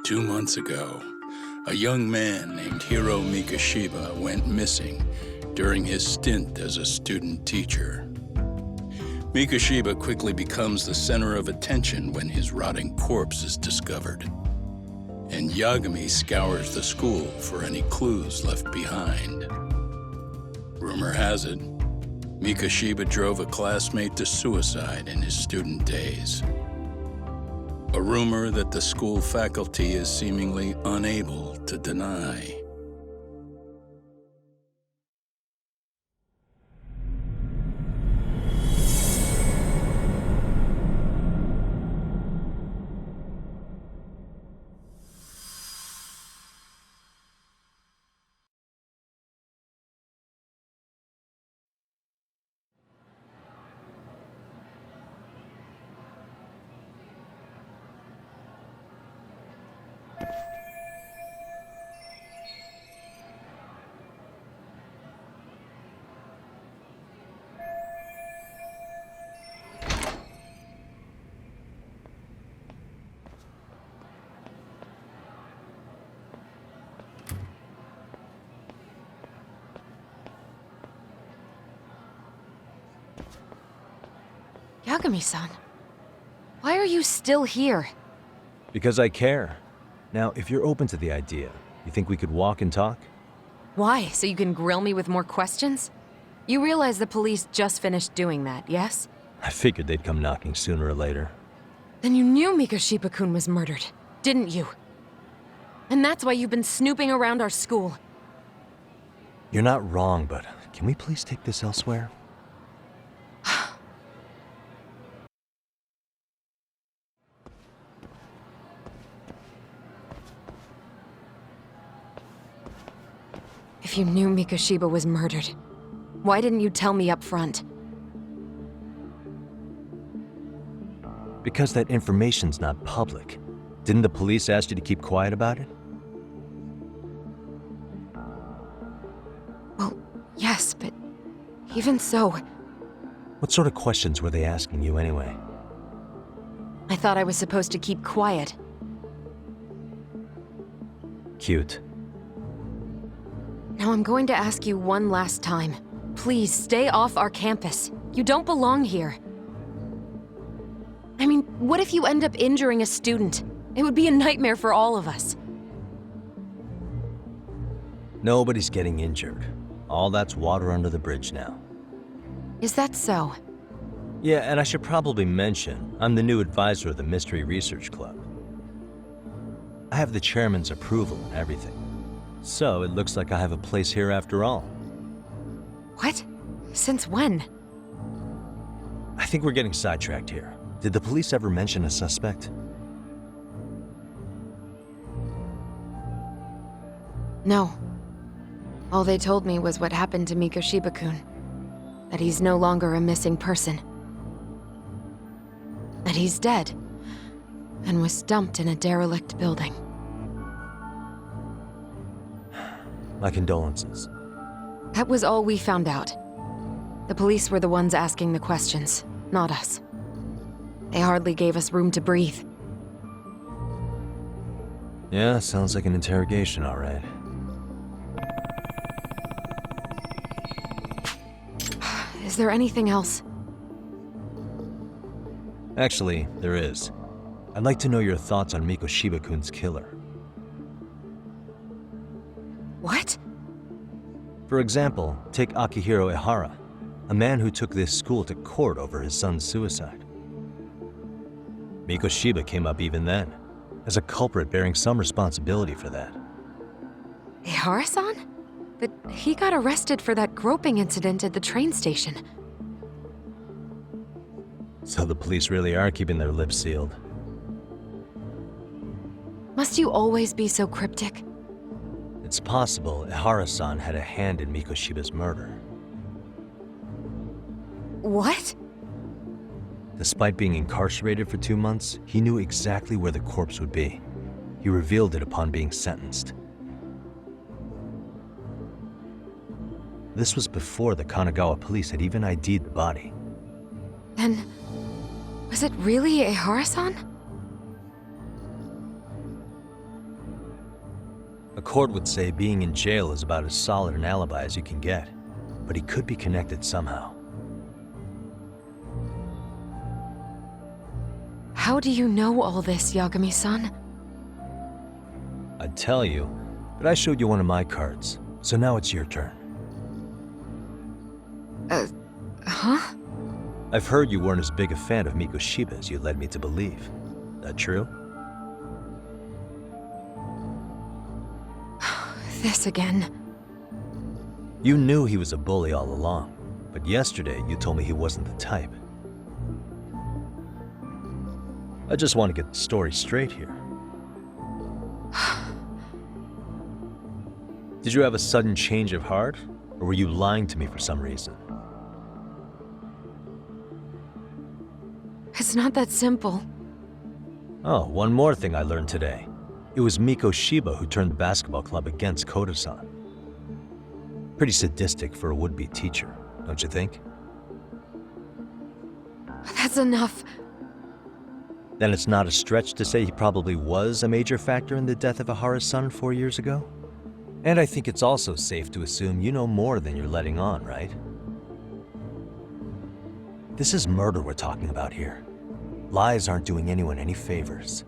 2 months ago, a young man named Hiro Mikashiba went missing during his stint as a student teacher. Mikashiba quickly becomes the center of attention when his rotting corpse is discovered. And Yagami scours the school for any clues left behind. Rumor has it, Mikashiba drove a classmate to suicide in his student days. A rumor that the school faculty is seemingly unable to deny. Yagami-san, why are you still here? Because I care. Now, if you're open to the idea, you think we could walk and talk? Why? So you can grill me with more questions? You realize the police just finished doing that, yes? I figured they'd come knocking sooner or later. Then you knew Mikashiba-kun was murdered, didn't you? And that's why you've been snooping around our school. You're not wrong, but can we please take this elsewhere? If you knew Mikashiba was murdered, why didn't you tell me up front? Because that information's not public. Didn't the police ask you to keep quiet about it? Well, yes, but even so... What sort of questions were they asking you anyway? I thought I was supposed to keep quiet. Cute. Now I'm going to ask you one last time. Please, stay off our campus. You don't belong here. I mean, what if you end up injuring a student? It would be a nightmare for all of us. Nobody's getting injured. All that's water under the bridge now. Is that so? Yeah, and I should probably mention, I'm the new advisor of the Mystery Research Club. I have the chairman's approval and everything. So, it looks like I have a place here after all. What? Since when? I think we're getting sidetracked here. Did the police ever mention a suspect? No. All they told me was what happened to Mikashiba-kun. That he's no longer a missing person. That he's dead. And was dumped in a derelict building. My condolences. That was all we found out. The police were the ones asking the questions, not us. They hardly gave us room to breathe. Yeah, sounds like an interrogation, all right. Is there anything else? Actually, there is. I'd like to know your thoughts on Mikashiba-kun's killer. What? For example, take Akihiro Ehara, a man who took this school to court over his son's suicide. Mikashiba came up even then, as a culprit bearing some responsibility for that. Ehara-san? But he got arrested for that groping incident at the train station. So the police really are keeping their lips sealed. Must you always be so cryptic? It's possible Ehara-san had a hand in Mikashiba's murder. What? Despite being incarcerated for 2 months, he knew exactly where the corpse would be. He revealed it upon being sentenced. This was before the Kanagawa police had even ID'd the body. Then, was it really Ehara-san? A court would say being in jail is about as solid an alibi as you can get, but he could be connected somehow. How do you know all this, Yagami-san? I'd tell you, but I showed you one of my cards, so now it's your turn. Huh? I've heard you weren't as big a fan of Mikoshiba as you led me to believe. That true? This again. You knew he was a bully all along, but yesterday you told me he wasn't the type. I just want to get the story straight here. Did you have a sudden change of heart, or were you lying to me for some reason? It's not that simple. Oh, one more thing I learned today. It was Mikoshiba who turned the basketball club against Koda-san. Pretty sadistic for a would-be teacher, don't you think? That's enough. Then it's not a stretch to say he probably was a major factor in the death of Ahara's son 4 years ago? And I think it's also safe to assume you know more than you're letting on, right? This is murder we're talking about here. Lies aren't doing anyone any favors.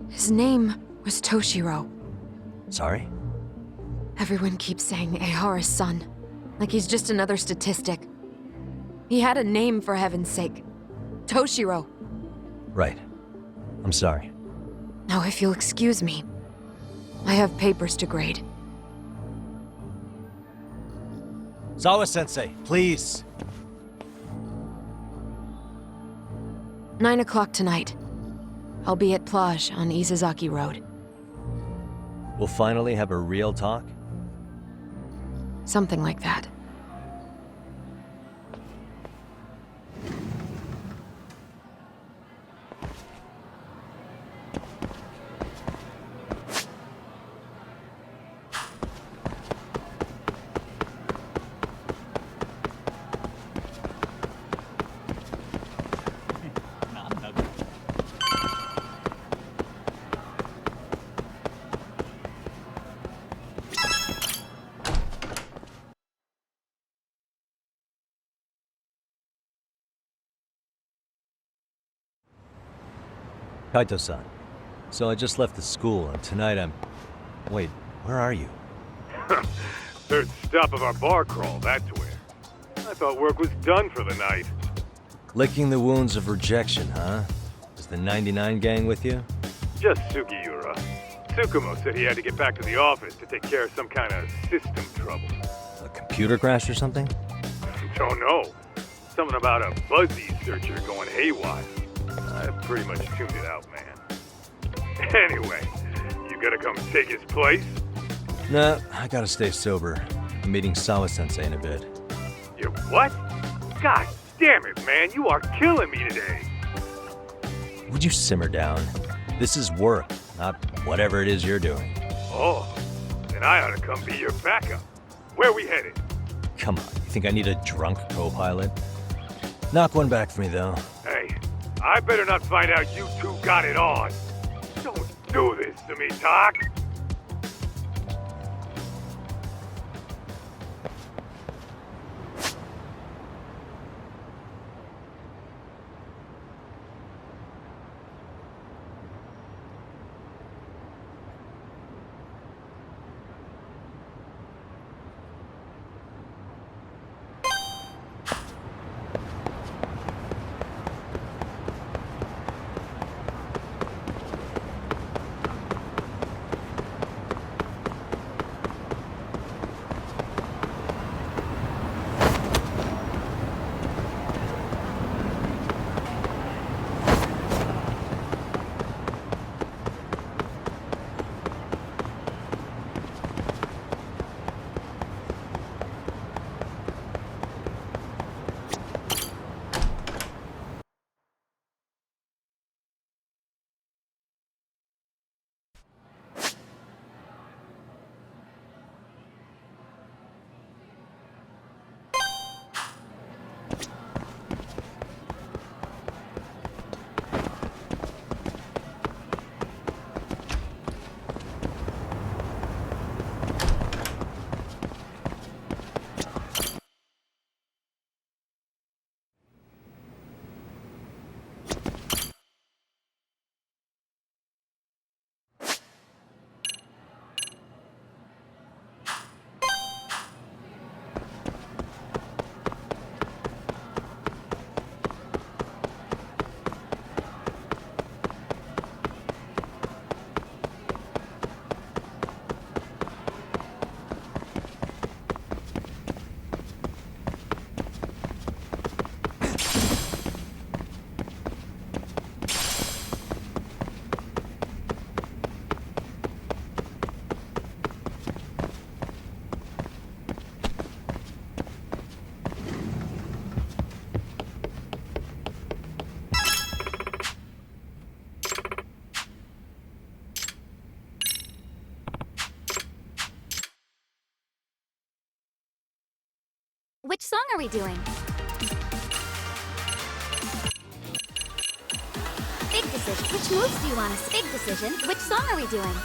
His name was Toshiro. Sorry? Everyone keeps saying Ehara's son, like he's just another statistic. He had a name, for heaven's sake. Toshiro. Right. I'm sorry. Now, if you'll excuse me, I have papers to grade. Zawa-sensei, please! 9 o'clock tonight. I'll be at Plage on Izazaki Road. We'll finally have a real talk? Something like that. Kaito-san. So I just left the school, and tonight I'm... Wait, where are you? Third stop of our bar crawl, that's where. I thought work was done for the night. Licking the wounds of rejection, huh? Is the 99 gang with you? Just Sugiura. Tsukumo said he had to get back to the office to take care of some kind of system trouble. A computer crash or something? Don't know. Something about a fuzzy searcher going haywire. I pretty much tuned it out, man. Anyway, you gonna come take his place? Nah, I gotta stay sober. I'm meeting Sawa-sensei in a bit. You what? God damn it, man, you are killing me today. Would you simmer down? This is work, not whatever it is you're doing. Oh, then I ought to come be your backup. Where we headed? Come on, you think I need a drunk co-pilot? Knock one back for me, though. Hey, I better not find out you two got it on. Don't do this to me, Tak. song are we doing? Big decision. Which moves do you want us? Big decision. Which song are we doing?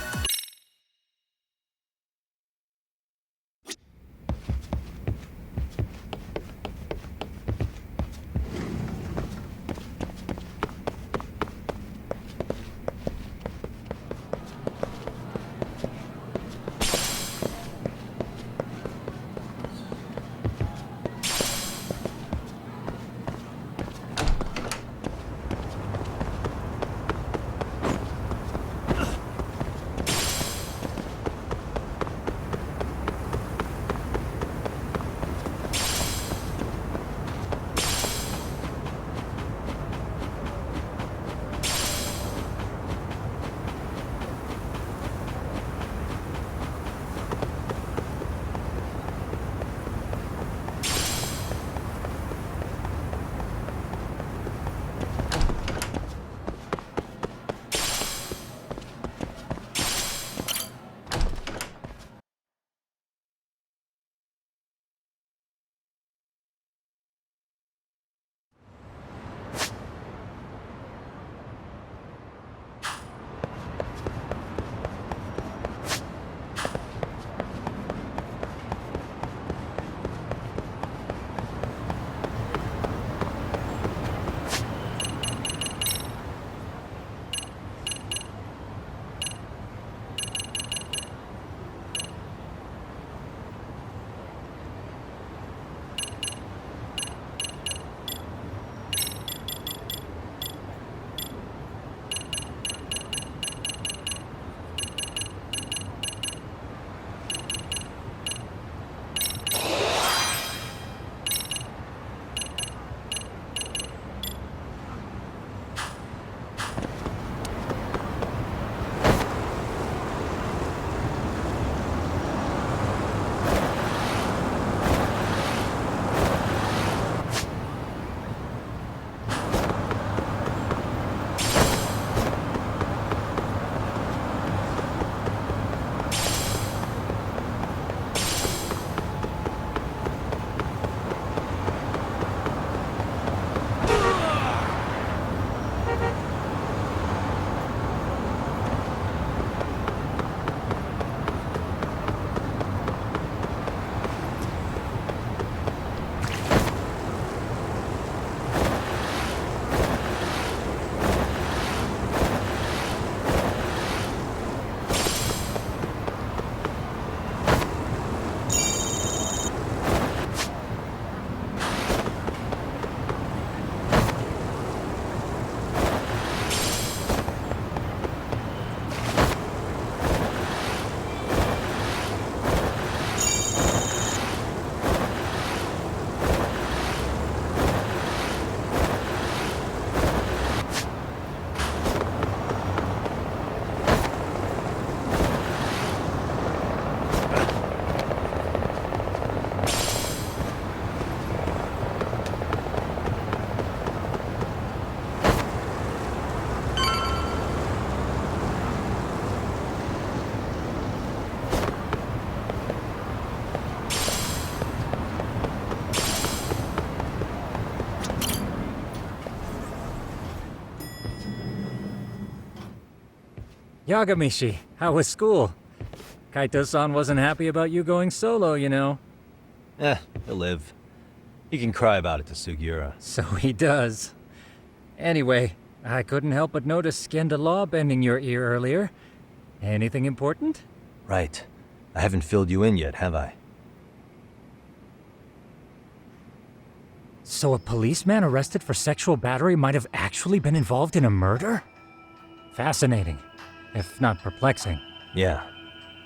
Yagamishi, how was school? Kaito-san wasn't happy about you going solo, you know. He'll live. He can cry about it to Sugiura. So he does. Anyway, I couldn't help but notice Skenda Law bending your ear earlier. Anything important? Right. I haven't filled you in yet, have I? So a policeman arrested for sexual battery might have actually been involved in a murder? Fascinating, if not perplexing. Yeah.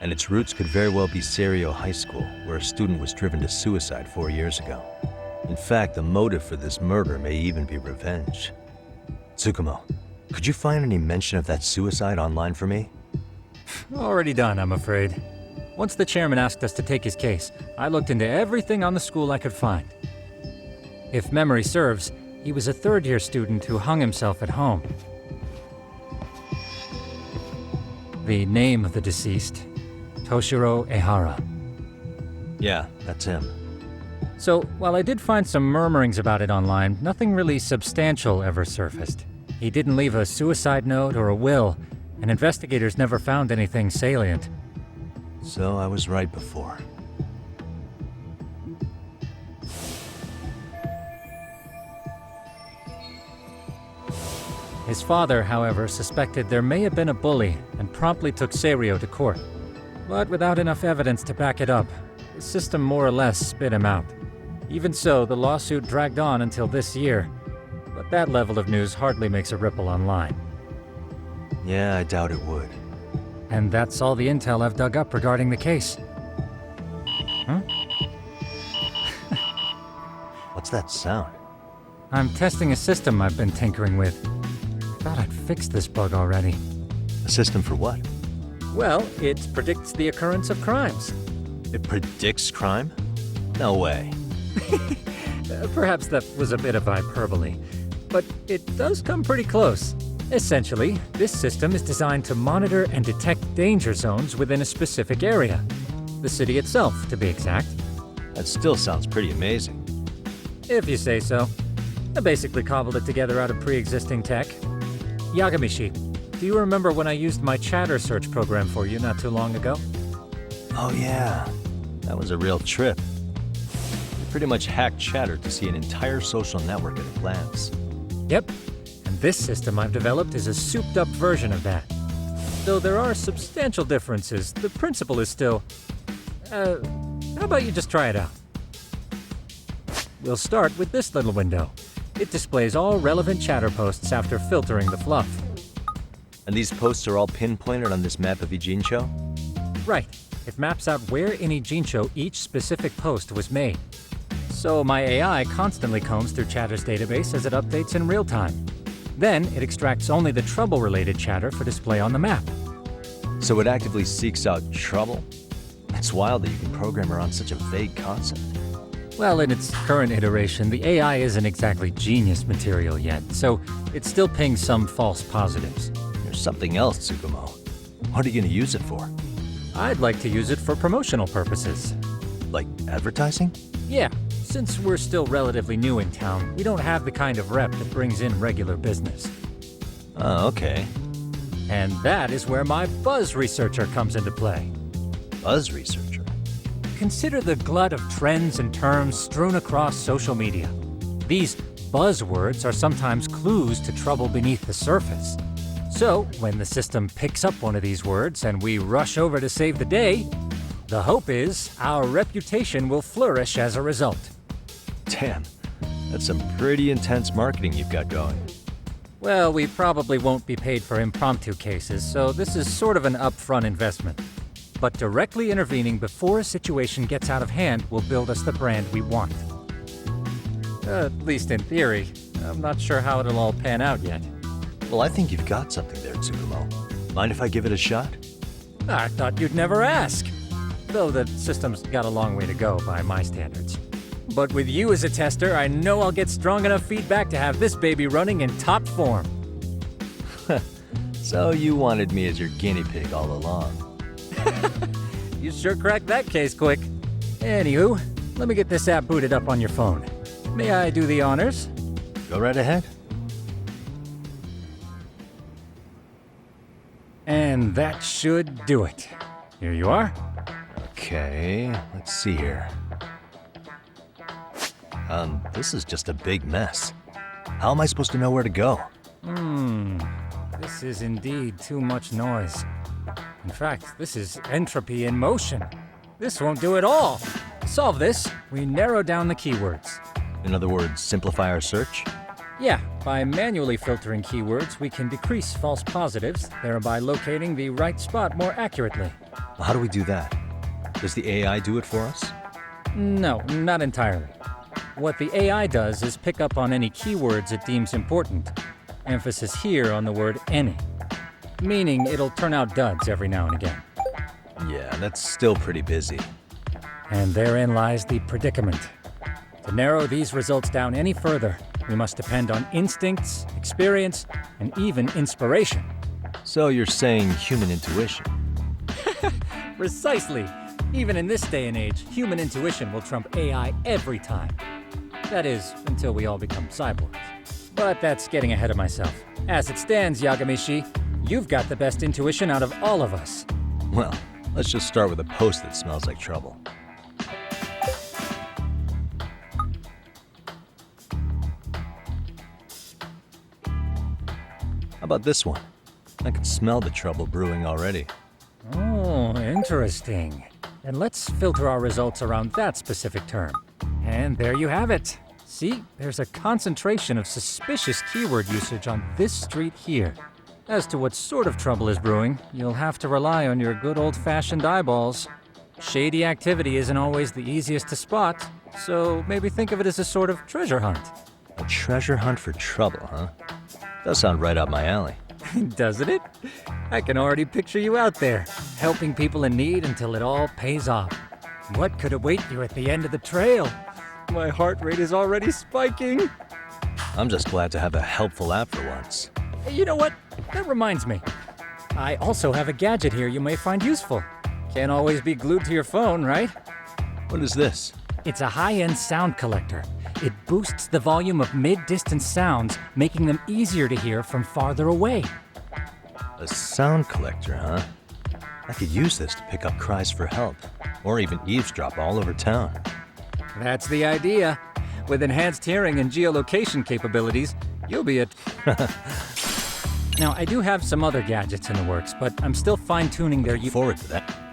And its roots could very well be Serio High School, where a student was driven to suicide 4 years ago. In fact, the motive for this murder may even be revenge. Tsukumo, could you find any mention of that suicide online for me? Already done, I'm afraid. Once the chairman asked us to take his case, I looked into everything on the school I could find. If memory serves, he was a third-year student who hung himself at home. The name of the deceased, Toshiro Ehara. Yeah, that's him. So, while I did find some murmurings about it online, nothing really substantial ever surfaced. He didn't leave a suicide note or a will, and investigators never found anything salient. So I was right before. His father, however, suspected there may have been a bully and promptly took Serio to court. But without enough evidence to back it up, the system more or less spit him out. Even so, the lawsuit dragged on until this year, but that level of news hardly makes a ripple online. Yeah, I doubt it would. And that's all the intel I've dug up regarding the case. Huh? What's that sound? I'm testing a system I've been tinkering with. Thought I'd fixed this bug already. A system for what? Well, it predicts the occurrence of crimes. It predicts crime? No way. Perhaps that was a bit of hyperbole, but it does come pretty close. Essentially, this system is designed to monitor and detect danger zones within a specific area. The city itself, to be exact. That still sounds pretty amazing. If you say so. I basically cobbled it together out of pre-existing tech. Yagamishi, do you remember when I used my chatter search program for you not too long ago? Oh yeah, that was a real trip. You pretty much hacked Chatter to see an entire social network at a glance. Yep, and this system I've developed is a souped-up version of that. Though there are substantial differences, the principle is still... how about you just try it out? We'll start with this little window. It displays all relevant chatter posts after filtering the fluff. And these posts are all pinpointed on this map of Ijincho? Right. It maps out where in Ijincho each specific post was made. So my AI constantly combs through Chatter's database as it updates in real time. Then it extracts only the trouble-related chatter for display on the map. So it actively seeks out trouble? It's wild that you can program around such a vague concept. Well, in its current iteration, the AI isn't exactly genius material yet, so it still pings some false positives. There's something else, Tsukumo. What are you going to use it for? I'd like to use it for promotional purposes. Like advertising? Yeah, since we're still relatively new in town, we don't have the kind of rep that brings in regular business. Oh, okay. And that is where my buzz researcher comes into play. Buzz researcher? Consider the glut of trends and terms strewn across social media. These buzzwords are sometimes clues to trouble beneath the surface. So, when the system picks up one of these words and we rush over to save the day, the hope is our reputation will flourish as a result. Damn, that's some pretty intense marketing you've got going. Well, we probably won't be paid for impromptu cases, so this is sort of an upfront investment. But directly intervening before a situation gets out of hand will build us the brand we want. At least in theory. I'm not sure how it'll all pan out yet. Well, I think you've got something there, Tsukumo. Mind if I give it a shot? I thought you'd never ask. Though the system's got a long way to go by my standards. But with you as a tester, I know I'll get strong enough feedback to have this baby running in top form. So you wanted me as your guinea pig all along. You sure cracked that case quick. Anywho, let me get this app booted up on your phone. May I do the honors? Go right ahead. And that should do it. Here you are. Okay, let's see here. This is just a big mess. How am I supposed to know where to go? This is indeed too much noise. In fact, this is entropy in motion. This won't do it all. To solve this, we narrow down the keywords. In other words, simplify our search? Yeah, by manually filtering keywords, we can decrease false positives, thereby locating the right spot more accurately. How do we do that? Does the AI do it for us? No, not entirely. What the AI does is pick up on any keywords it deems important. Emphasis here on the word any. Meaning it'll turn out duds every now and again. Yeah, that's still pretty busy. And therein lies the predicament. To narrow these results down any further, we must depend on instincts, experience, and even inspiration. So you're saying human intuition? Precisely. Even in this day and age, human intuition will trump AI every time. That is, until we all become cyborgs. But that's getting ahead of myself. As it stands, Yagamishi, you've got the best intuition out of all of us. Well, let's just start with a post that smells like trouble. How about this one? I can smell the trouble brewing already. Oh, interesting. And let's filter our results around that specific term. And there you have it. See, there's a concentration of suspicious keyword usage on this street here. As to what sort of trouble is brewing, you'll have to rely on your good old-fashioned eyeballs. Shady activity isn't always the easiest to spot, so maybe think of it as a sort of treasure hunt. A treasure hunt for trouble, huh? Does sound right up my alley. Doesn't it? I can already picture you out there, helping people in need until it all pays off. What could await you at the end of the trail? My heart rate is already spiking. I'm just glad to have a helpful app for once. You know what? That reminds me. I also have a gadget here you may find useful. Can't always be glued to your phone, right? What is this? It's a high-end sound collector. It boosts the volume of mid-distance sounds, making them easier to hear from farther away. A sound collector, huh? I could use this to pick up cries for help, or even eavesdrop all over town. That's the idea. With enhanced hearing and geolocation capabilities, you'll be a... Now, I do have some other gadgets in the works, but I'm still fine-tuning their... Forward to that.